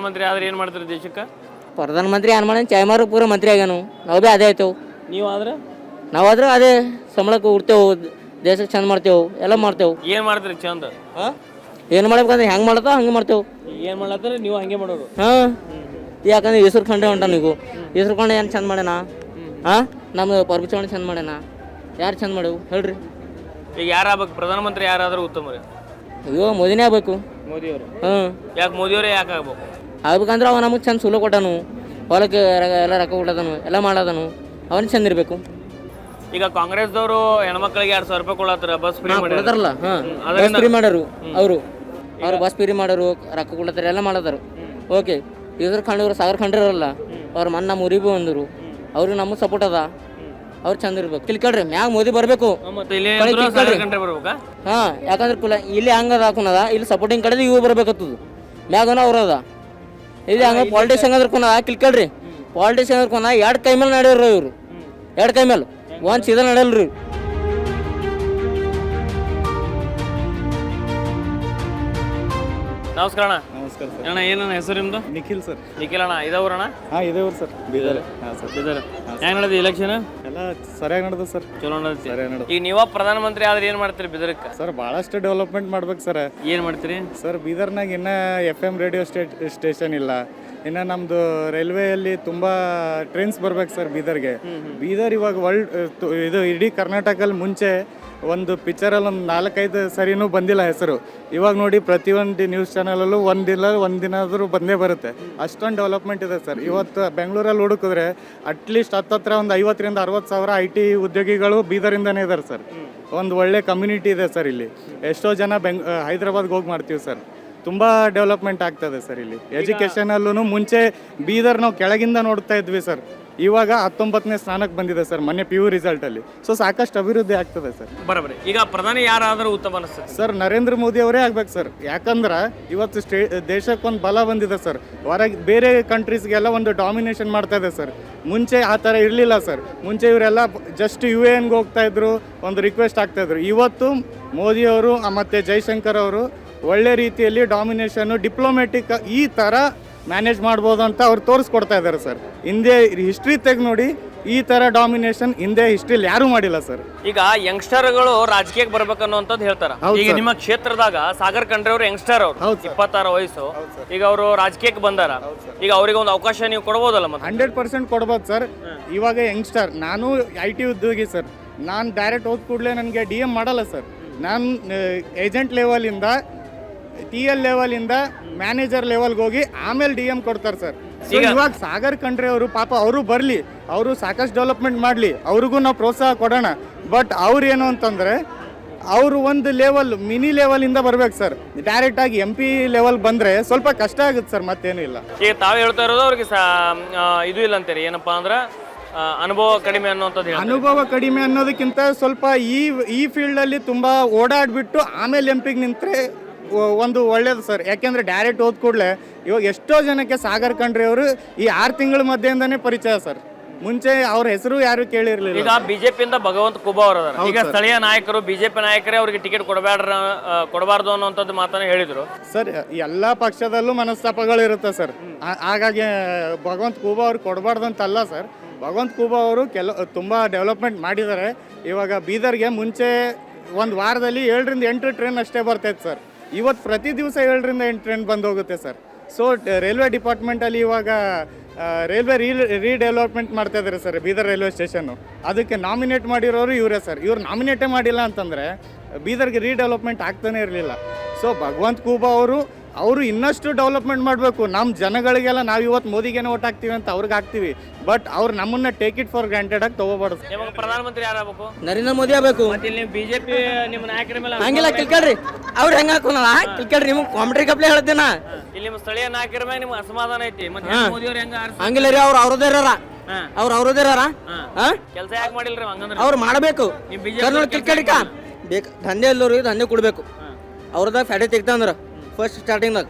ಪ್ರಧಾನಮಂತ್ರಿ ಆದ್ರೆ ಏನು ಮಾಡ್ತೀರಿ ದೇಶಕ್ಕೆ? ಪ್ರಧಾನಮಂತ್ರಿ ಏನು ಮಾಡೋಣ ಚೈಮಾರು ಪೂರ ಮಂತ್ರಿ ಆಗ್ಯಾನು ನಾವು ಭೀ ಅದೇ ಆಯ್ತೇವೆ. ನೀವು ಆದ್ರೆ ನಾವಾದ್ರೆ ಅದೇ ಸಂಬಳಕ್ಕೆ ಉಡ್ತೇವೆ, ದೇಶಕ್ಕೆ ಚಂದ ಮಾಡ್ತೇವೆ, ಎಲ್ಲ ಮಾಡ್ತೇವೆ. ಏನು ಮಾಡ್ತೀರಿ ಚಂದ? ಏನು ಮಾಡ್ಬೇಕಂದ್ರೆ ಹೆಂಗೆ ಮಾಡತ್ತ ಹಂಗೆ ಮಾಡ್ತೇವೆ. ಏನು ಮಾಡ್ಲತ್ತಾರೆ ನೀವು ಹಂಗೆ ಮಾಡೋರು? ಹಾಂ, ಯಾಕಂದ್ರೆ ಹೆಸರು ಖಂಡೆ ಹೊಂಟ ನೀವು ಹೆಸರು ಖಂಡೆ ಏನು ಚಂದ ಮಾಡ್ಯಾನ? ಹಾಂ, ನಮ್ಮ ಪರ್ಮಿಷನ್ ಚಂದ ಮಾಡ್ಯಾನ? ಯಾರು ಚಂದ ಮಾಡೇವು ಹೇಳ್ರಿ? ಈಗ ಯಾರು ಆಗ್ಬೇಕು ಪ್ರಧಾನಮಂತ್ರಿ? ಯಾರಾದ್ರೂ ಉತ್ತಮ ರೀ? ಅಯ್ಯೋ ಮೋದಿನೇ ಆಗ್ಬೇಕು. ಮೋದಿಯವರು? ಹಾಂ. ಯಾಕೆ ಮೋದಿಯವರೇ ಯಾಕೆ ಆಗ್ಬೇಕು? ಆಗ್ಬೇಕಂದ್ರೆ ಅವ ನಮಗೆ ಚಂದ ಸುಲ ಕೊಟ್ಟಾನು, ಹೊಲಕ್ಕೆ ಎಲ್ಲ ರೊಕ್ಕ ಕೊಟ್ಟದನು, ಎಲ್ಲ ಮಾಡದನು, ಅವನು ಚಂದ ಇರಬೇಕು. ಈಗ ಕಾಂಗ್ರೆಸ್ದವರು ಹೆಣ್ಮಕ್ಳಿಗೆ 2,000 ರೂಪಾಯಿ ಕೊಡತ್ತಾರ, ಬಸ್ ಫ್ರೀ ಕೊಡತಾರಲ್ಲ. ಹಾಂ, ಬಸ್ ಫ್ರೀ ಮಾಡೋರು ಅವ್ರು ಬಸ್ ಫ್ರೀ ಮಾಡೋರು, ರೊಕ್ಕ ಕೊಡ್ತಾರೆ, ಎಲ್ಲ ಮಾಡದಾರು. ಓಕೆ, ಇದ್ರ ಖಂಡವ್ರು ಸಾಗರ್ ಖಂಡ್ರಲ್ಲ, ಅವ್ರ ಮನ್ನ ನಮ್ಮ ಊರಿಗೆ ಬಂದರು, ಅವ್ರಿಗೆ ನಮಗೆ ಸಪೋರ್ಟ್ ಅದ, ಅವ್ರು ಚಂದ ಇರ್ಬೇಕು. ತಿಳ್ಕೊಳ್ರಿ ಮ್ಯಾಗ ಮೋದಿ ಬರಬೇಕು. ಹಾಂ, ಯಾಕಂದ್ರೆ ಇಲ್ಲಿ ಹಂಗದ ಹಾಕೋನದ, ಇಲ್ಲಿ ಸಪೋರ್ಟಿಂಗ್ ಕಡೆ ಇವು ಬರ್ಬೇಕತ್ತದು, ಮ್ಯಾಗನ ಅವ್ರದ. ಇಲ್ಲಿ ಹಂಗ ಪಾಲಿಟಿಕ್ಸ್ ಹಂಗದ್ರ ಕೊನದ ಕಿಲ್ಕೊಳ್ರಿ. ಪಾಲಿಟಿಕ್ಸ್ ಹಂಗದ್ರ ಕೊನ 2 ಕೈ ಮೇಲೆ ನಡೆಯೋರು ಇವರು, 2 ಕೈ ಮೇಲೆ, ಒಂದು ಸೀದಾ ನಡೆಯಲ್ರಿ. ನಮಸ್ಕಾರ ಅಣ್ಣ. ನಮಸ್ಕಾರ ಸರ್. ಅಣ್ಣ ಏನಣ್ಣ ಹೆಸರು ನಿಮ್ದು? ನಿಖಿಲ್ ಸರ್. ನಿಖಿಲ್ ಅಣ್ಣ, ಇದಾವ್ರಣ್ಣ? ಹಾಂ, ಇದೇವ್ರು ಸರ್, ಬೀದರ್. ಹಾಂ ಸರ್, ಬೀದರ್. ಹೆಂಗೆ ನಡೆದ ಇಲೆಕ್ಷನ್? ಎಲ್ಲ ಸರಿಯಾಗಿ ನಡೆದ ಸರ್. ಚಲೋ ನಡೆದ. ಸರಿಯಾಗಿ ನಡೆದ. ಈಗ ನೀವ ಪ್ರಧಾನಮಂತ್ರಿ ಆದ್ರೆ ಏನು ಮಾಡ್ತೀರಿ ಬೀದರ್ಕ್ಕೆ? ಸರ್ ಭಾಳಷ್ಟು ಡೆವಲಪ್ಮೆಂಟ್ ಮಾಡ್ಬೇಕು ಸರ್. ಏನು ಮಾಡ್ತೀರಿ ಸರ್? ಬೀದರ್ನಾಗ ಇನ್ನೂ FM ರೇಡಿಯೋ ಸ್ಟೇಷನ್ ಇಲ್ಲ. ಇನ್ನು ನಮ್ಮದು ರೈಲ್ವೆಯಲ್ಲಿ ತುಂಬ ಟ್ರೈನ್ಸ್ ಬರ್ಬೇಕು ಸರ್ ಬೀದರ್ಗೆ. ಬೀದರ್ ಇವಾಗ ಇದು ಇಡೀ ಕರ್ನಾಟಕಲ್ಲಿ ಮುಂಚೆ ಒಂದು ಪಿಕ್ಚರಲ್ಲಿ ಒಂದು 4-5 ಸರಿನೂ ಬಂದಿಲ್ಲ ಹೆಸರು. ಇವಾಗ ನೋಡಿ ಪ್ರತಿಯೊಂದು ನ್ಯೂಸ್ ಚಾನಲಲ್ಲೂ ಒಂದಿನಾದರೂ ಬಂದೇ ಬರುತ್ತೆ. ಅಷ್ಟೊಂದು ಡೆವಲಪ್ಮೆಂಟ್ ಇದೆ ಸರ್. ಇವತ್ತು ಬೆಂಗಳೂರಲ್ಲಿ ಹುಡುಕಿದ್ರೆ ಅಟ್ಲೀಸ್ಟ್ ಹತ್ತತ್ರ ಒಂದು 50,000-60,000 IT ಉದ್ಯೋಗಿಗಳು ಬೀದರಿಂದನೇ ಇದ್ದಾರೆ ಸರ್. ಒಂದು ಒಳ್ಳೆ ಕಮ್ಯುನಿಟಿ ಇದೆ ಸರ್ ಇಲ್ಲಿ. ಎಷ್ಟೋ ಜನ ಹೈದ್ರಾಬಾದ್ಗೆ ಹೋಗಿ ಮಾಡ್ತೀವಿ ಸರ್. ತುಂಬ ಡೆವಲಪ್ಮೆಂಟ್ ಆಗ್ತದೆ ಸರ್ ಇಲ್ಲಿ. ಎಜುಕೇಷನಲ್ಲೂ ಮುಂಚೆ ಬೀದರ್ ನಾವು ಕೆಳಗಿಂದ ನೋಡ್ತಾ ಇದ್ವಿ ಸರ್. ಇವಾಗ 19ನೇ ಸ್ಥಾನಕ್ಕೆ ಬಂದಿದೆ ಸರ್ ಮೊನ್ನೆ PU ರಿಸಲ್ಟಲ್ಲಿ. ಸೊ ಸಾಕಷ್ಟು ಅಭಿವೃದ್ಧಿ ಆಗ್ತದೆ ಸರ್. ಬರೋಬ್ಬರಿ. ಈಗ ಪ್ರಧಾನಿ ಯಾರಾದರೂ ಉತ್ತಮ ಅನಿಸ್ತದೆ ಸರ್? ನರೇಂದ್ರ ಮೋದಿ ಅವರೇ ಆಗ್ಬೇಕು ಸರ್. ಯಾಕಂದ್ರೆ ಇವತ್ತು ದೇಶಕ್ಕೊಂದು ಬಲ ಬಂದಿದೆ ಸರ್. ಹೊರಗೆ ಬೇರೆ ಕಂಟ್ರೀಸ್ಗೆಲ್ಲ ಒಂದು ಡಾಮಿನೇಷನ್ ಮಾಡ್ತಾ ಇದೆ ಸರ್. ಮುಂಚೆ ಆ ಥರ ಇರಲಿಲ್ಲ ಸರ್. ಮುಂಚೆ ಇವರೆಲ್ಲ ಜಸ್ಟ್ UN ಹೋಗ್ತಾ ಇದ್ರು, ಒಂದು ರಿಕ್ವೆಸ್ಟ್ ಆಗ್ತಾಯಿದ್ರು. ಇವತ್ತು ಮೋದಿಯವರು ಮತ್ತು ಜೈಶಂಕರ್ ಅವರು ಒಳ್ಳೆ ರೀತಿಯಲ್ಲಿ ಡಾಮಿನೇಷನ್ನು ಡಿಪ್ಲೊಮ್ಯಾಟಿಕ್ ಈ ಥರ ಮ್ಯಾನೇಜ್ ಮಾಡ್ಬೋದು ಅಂತ ಅವ್ರು ತೋರಿಸ್ಕೊಡ್ತಾ ಇದ್ದಾರೆ ಸರ್. ಹಿಂದೆ ಹಿಸ್ಟ್ರಿ ತೆಗೆದು ನೋಡಿ, ಈ ಥರ ಡಾಮಿನೇಷನ್ ಹಿಂದೆ ಹಿಸ್ಟ್ರಿಯಲ್ಲಿ ಯಾರೂ ಮಾಡಿಲ್ಲ ಸರ್. ಈಗ ಯಂಗ್ಸ್ಟರ್ಗಳು ರಾಜಕೀಯಕ್ಕೆ ಬರ್ಬೇಕನ್ನೋಂಥದ್ದು ಹೇಳ್ತಾರೆ. ಈಗ ನಿಮ್ಮ ಕ್ಷೇತ್ರದಾಗ ಸಾಗರ್ ಖಂಡ್ರೆ ಅವರು ಯಂಗ್ಸ್ಟರ್, ಅವರು 26 ವಯಸ್ಸು, ಈಗ ಅವರು ರಾಜಕೀಯಕ್ಕೆ ಬಂದಾರ. ಈಗ ಅವರಿಗೆ ಒಂದು ಅವಕಾಶ ನೀವು ಕೊಡ್ಬೋದಲ್ಲ? ಮತ್ತೆ 100% ಕೊಡ್ಬೋದು ಸರ್. ಇವಾಗ ಯಂಗ್ಸ್ಟರ್, ನಾನು IT ಉದ್ಯೋಗಿ ಸರ್. ನಾನು ಡೈರೆಕ್ಟ್ ಹೋದ ಕೂಡಲೇ ನನಗೆ DM ಮಾಡಲ್ಲ ಸರ್. ನಾನು ಏಜೆಂಟ್ ಲೆವೆಲಿಂದ TL ಲೆವೆಲಿಂದ ಮ್ಯಾನೇಜರ್ ಲೆವೆಲ್ಗೆ ಹೋಗಿ ಆಮೇಲೆ DM ಕೊಡ್ತಾರೆ ಸರ್. ಇವಾಗ ಸಾಗರ್ ಖಂಡ್ರೆ ಅವರು ಪಾಪ ಅವರು ಬರಲಿ, ಅವರು ಸಾಕಷ್ಟು ಡೆವಲಪ್ಮೆಂಟ್ ಮಾಡಲಿ, ಅವ್ರಿಗೂ ನಾವು ಪ್ರೋತ್ಸಾಹ ಕೊಡೋಣ. ಬಟ್ ಅವ್ರು ಏನು ಅಂತಂದರೆ ಅವರು ಒಂದು ಲೆವೆಲ್ ಮಿನಿ ಲೆವೆಲಿಂದ ಬರ್ಬೇಕು ಸರ್. ಡೈರೆಕ್ಟಾಗಿ MP ಲೆವೆಲ್ ಬಂದರೆ ಸ್ವಲ್ಪ ಕಷ್ಟ ಆಗುತ್ತೆ ಸರ್, ಮತ್ತೇನು ಇಲ್ಲ. ಈಗ ತಾವು ಹೇಳ್ತಾ ಇರೋದು ಅವ್ರಿಗೆ ಇದು ಇಲ್ಲ ಅಂತೀರಿ, ಏನಪ್ಪ ಅಂದ್ರೆ ಅನುಭವ ಕಡಿಮೆ ಅನ್ನೋಂಥದ್ದು. ಅನುಭವ ಕಡಿಮೆ ಅನ್ನೋದಕ್ಕಿಂತ ಸ್ವಲ್ಪ ಈ ಫೀಲ್ಡಲ್ಲಿ ತುಂಬ ಓಡಾಡಿಬಿಟ್ಟು ಆಮೇಲೆ MP ಗೆ ನಿಂತರೆ ಒಂದು ಒಳ್ಳೇದು ಸರ್. ಯಾಕೆಂದರೆ ಡೈರೆಕ್ಟ್ ಹೋದ ಕೂಡಲೇ ಇವಾಗ ಎಷ್ಟೋ ಜನಕ್ಕೆ ಸಾಗರ್ ಖಂಡ್ರೆ ಅವರು ಈ 6 ತಿಂಗಳ ಮಧ್ಯೆಯಿಂದನೇ ಪರಿಚಯ ಸರ್. ಮುಂಚೆ ಅವ್ರ ಹೆಸರು ಯಾರು ಕೇಳಿರ್ಲಿಲ್ಲ. ಈಗ ಬಿಜೆಪಿಯಿಂದ ಭಗವಂತ ಖೂಬಾ ಅವರು ಅದಾರ. ಈಗ ಸ್ಥಳೀಯ ನಾಯಕರು BJP ನಾಯಕರೇ ಅವ್ರಿಗೆ ಟಿಕೆಟ್ ಕೊಡಬಾರ್ದು ಅನ್ನೋಂಥದ್ದು ಮಾತನ್ನ ಹೇಳಿದ್ರು ಸರ್. ಎಲ್ಲ ಪಕ್ಷದಲ್ಲೂ ಮನಸ್ತಾಪಗಳು ಇರುತ್ತೆ ಸರ್. ಹಾಗಾಗಿ ಭಗವಂತ ಖೂಬಾ ಅವ್ರಿಗೆ ಕೊಡಬಾರ್ದು ಅಂತಲ್ಲ ಸರ್. ಭಗವಂತ ಖೂಬಾ ಅವರು ತುಂಬ ಡೆವಲಪ್ಮೆಂಟ್ ಮಾಡಿದ್ದಾರೆ. ಇವಾಗ ಬೀದರ್ಗೆ ಮುಂಚೆ ಒಂದು ವಾರದಲ್ಲಿ 7-8 ಟ್ರೈನ್ ಅಷ್ಟೇ ಬರ್ತೈತೆ ಸರ್. ಇವತ್ತು ಪ್ರತಿ ದಿವಸ 7-8 ಟ್ರೈನ್ ಬಂದು ಹೋಗುತ್ತೆ ಸರ್. ಸೊ ರೈಲ್ವೆ ಡಿಪಾರ್ಟ್ಮೆಂಟಲ್ಲಿ ಇವಾಗ ರೈಲ್ವೆ ರೀಡೆವಲಪ್ಮೆಂಟ್ ಮಾಡ್ತಾ ಇದ್ದಾರೆ ಸರ್ ಬೀದರ್ ರೈಲ್ವೆ ಸ್ಟೇಷನ್ನು. ಅದಕ್ಕೆ ನಾಮಿನೇಟ್ ಮಾಡಿರೋರು ಇವರೇ ಸರ್. ಇವ್ರು ನಾಮಿನೇಟೇ ಮಾಡಿಲ್ಲ ಅಂತಂದರೆ ಬೀದರ್ಗೆ ರೀಡೆವಲಪ್ಮೆಂಟ್ ಆಗ್ತಾನೆ ಇರಲಿಲ್ಲ. ಸೊ ಭಗವಂತ ಖೂಬಾ ಅವರು ಇನ್ನಷ್ಟು ಡೆವಲಪ್ಮೆಂಟ್ ಮಾಡಬೇಕು. ನಮ್ಮ ಜನಗಳಿಗೆಲ್ಲ ನಾವು ಇವತ್ತು ಮೋದಿಗೇನೆ ಓಟ್ ಹಾಕ್ತೀವಿ ಅಂತ ಅವ್ರಿಗೆ ಹಾಕ್ತೀವಿ. ಬಟ್ ಅವ್ರು ನಮ್ಮನ್ನ ಟೇಕ್ ಇಟ್ ಫಾರ್ ಗ್ರಾಂಟೆಡ್ ಆಗಿ ತಗೋಬಾರ್ದು. ಪ್ರಧಾನಮಂತ್ರಿ ಯಾರಾಗಬೇಕು? ನರೇಂದ್ರ ಮೋದಿ ಆಗಬೇಕು. BJP ನಿಮ್ಮ ನಾಯಕರ ಮೇಲೆ ಹಂಗಿಲ್ಲ ಕಿಲ್ಕಳ್ರಿ. ಅವ್ರು ಹೆಂಗೆ ಹಾಕೋನಲ್ಲ ಕಿಲ್ಕಳ್ರಿ. ನಿಮ್ಗೆ ಕಾಮಿಡಿ ಕಪ್ಲೆ ಹೇಳ್ತೇನ. ಇಲ್ಲಿ ನಿಮ್ಮ ಸ್ಥಳೀಯ ನಾಯಕರ ಮೇಲೆ ನಿಮ್ಗೆ ಅಸಮಾಧಾನ ಐತಿ. ಮತ್ತೆ ಮೋದಿ ಅವ್ರು ಹೆಂಗ ಹಂಗಿಲ್ಲ ರೀ. ಅವ್ರು ಅವ್ರದೇ ಕೆಲಸ ಯಾಕೆ ಮಾಡಿಲ್ರಿ ಹಂಗಂದ್ರೆ? ಅವ್ರು ಮಾಡಬೇಕು. ಕಿಲ್ಕಡಿಕ ಬೇಕು ದಂಧೆ ಎಲ್ಲರಿಗೆ ದಂಧೆ ಕೊಡಬೇಕು. ಅವ್ರದಾಗ ಫ್ಯಾಕ್ಟ್ರಿ ತೆಗ್ತಂದ್ರೆ ಫಸ್ಟ್ ಸ್ಟಾರ್ಟಿಂಗ್ದಾಗ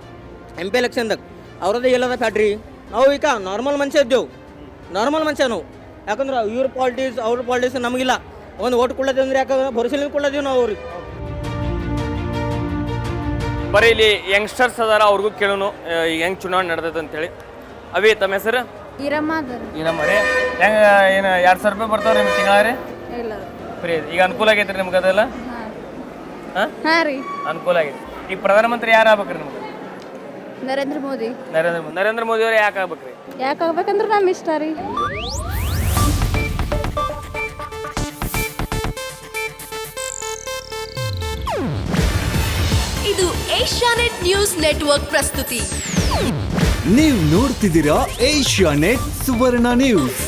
MP ಎಲೆಕ್ಷನ್ದಾಗ ಅವ್ರದ್ದೇ ಎಲ್ಲದ ಫ್ಯಾಕ್ಟ್ರಿ. ನಾವು ಈಗ ನಾರ್ಮಲ್ ಮನುಷ್ಯ ಇದ್ದೇವೆ, ನಾರ್ಮಲ್ ಮನುಷ್ಯ ನಾವು. ಯಾಕಂದ್ರೆ ಅವ್ರ ಪಾಲಿಟಿಕ್ಸ್ ನಮಗಿಲ್ಲ. ಒಂದು ಓಟ್ ಕೊಡೋದು ಅಂದ್ರೆ ಯಾಕಂದ್ರೆ ಭರೋಸೆಲಿಂದ ಕೊಡೋದೀವಿ ನಾವು ಅವ್ರಿಗೆ. ಬರೀ ಇಲ್ಲಿ ಯಂಗ್ಸ್ಟರ್ಸ್ ಅದಾರ, ಅವ್ರಿಗೂ ಕೇಳೋನು ಈಗ ಹೆಂಗೆ ಚುನಾವಣೆ ನಡೆದೈತೆ ಅಂತೇಳಿ. ಅವಿ ತಮ್ಮ ಹೆಸರು? ಈರಮ್ಮರೇ. ಹೆಂಗೆ ಏನು 2,000 ರೂಪಾಯಿ ಬರ್ತಾವ್ರಿ ನಿಮ್ಗೆ ತಿಂಗಳಾರಿ? ಫ್ರೀ. ಈಗ ಅನುಕೂಲ ಆಗೈತ್ರಿ ನಿಮ್ಗೆ ಅದೆಲ್ಲ? ಹಾಂ ರೀ, ಅನುಕೂಲ ಆಗೈತಿ. ಈಗ ಪ್ರಧಾನಮಂತ್ರಿ ಯಾರು ಆಗ್ಬೇಕ್ರಿ ನಿಮ್ಗೆ? ನರೇಂದ್ರ ಮೋದಿ. ನರೇಂದ್ರ ಮೋದಿ ಅವ್ರು ಯಾಕೆ ಆಗ್ಬೇಕ್ರಿ? ಯಾಕೆ ಆಗ್ಬೇಕಂದ್ರೆ ನಮ್ಮ ಇಷ್ಟ ರೀ. ಇದು ಏಷ್ಯಾನೆಟ್ ನ್ಯೂಸ್ ನೆಟ್ವರ್ಕ್ ಪ್ರಸ್ತುತಿ. ನೀವು ನೋಡ್ತಿದ್ದೀರಾ ಏಷ್ಯಾನೆಟ್ ಸುವರ್ಣ ನ್ಯೂಸ್.